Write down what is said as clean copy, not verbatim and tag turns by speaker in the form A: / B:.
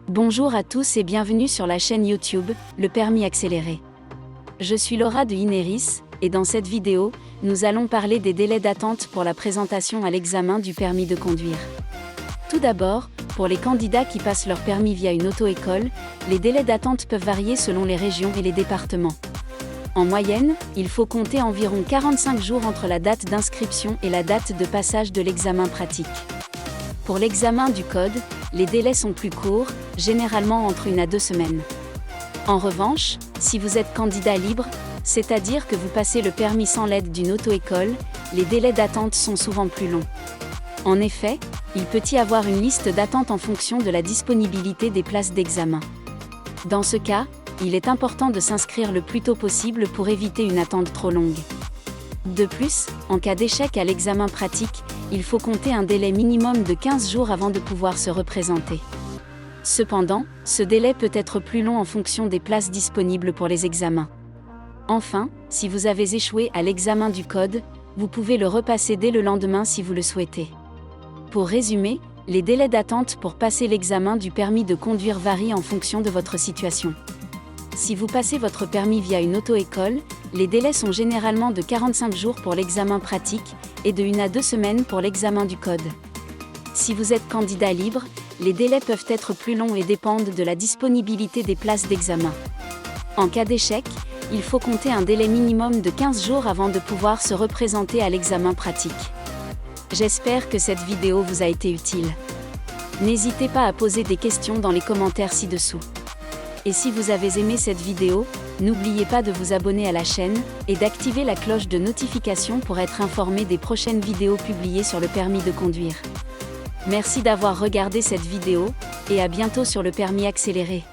A: Bonjour à tous et bienvenue sur la chaîne YouTube, Le Permis Accéléré. Je suis Laura de Ineris, et dans cette vidéo, nous allons parler des délais d'attente pour la présentation à l'examen du permis de conduire. Tout d'abord, pour les candidats qui passent leur permis via une auto-école, les délais d'attente peuvent varier selon les régions et les départements. En moyenne, il faut compter environ 45 jours entre la date d'inscription et la date de passage de l'examen pratique. Pour l'examen du code, les délais sont plus courts, généralement entre 1 à 2 semaines. En revanche, si vous êtes candidat libre, c'est-à-dire que vous passez le permis sans l'aide d'une auto-école, les délais d'attente sont souvent plus longs. En effet, il peut y avoir une liste d'attente en fonction de la disponibilité des places d'examen. Dans ce cas, il est important de s'inscrire le plus tôt possible pour éviter une attente trop longue. De plus, en cas d'échec à l'examen pratique, il faut compter un délai minimum de 15 jours avant de pouvoir se représenter. Cependant, ce délai peut être plus long en fonction des places disponibles pour les examens. Enfin, si vous avez échoué à l'examen du code, vous pouvez le repasser dès le lendemain si vous le souhaitez. Pour résumer, les délais d'attente pour passer l'examen du permis de conduire varient en fonction de votre situation. Si vous passez votre permis via une auto-école, les délais sont généralement de 45 jours pour l'examen pratique et de 1 à 2 semaines pour l'examen du code. Si vous êtes candidat libre, les délais peuvent être plus longs et dépendent de la disponibilité des places d'examen. En cas d'échec, il faut compter un délai minimum de 15 jours avant de pouvoir se représenter à l'examen pratique. J'espère que cette vidéo vous a été utile. N'hésitez pas à poser des questions dans les commentaires ci-dessous. Et si vous avez aimé cette vidéo, n'oubliez pas de vous abonner à la chaîne, et d'activer la cloche de notification pour être informé des prochaines vidéos publiées sur le permis de conduire. Merci d'avoir regardé cette vidéo, et à bientôt sur le permis accéléré.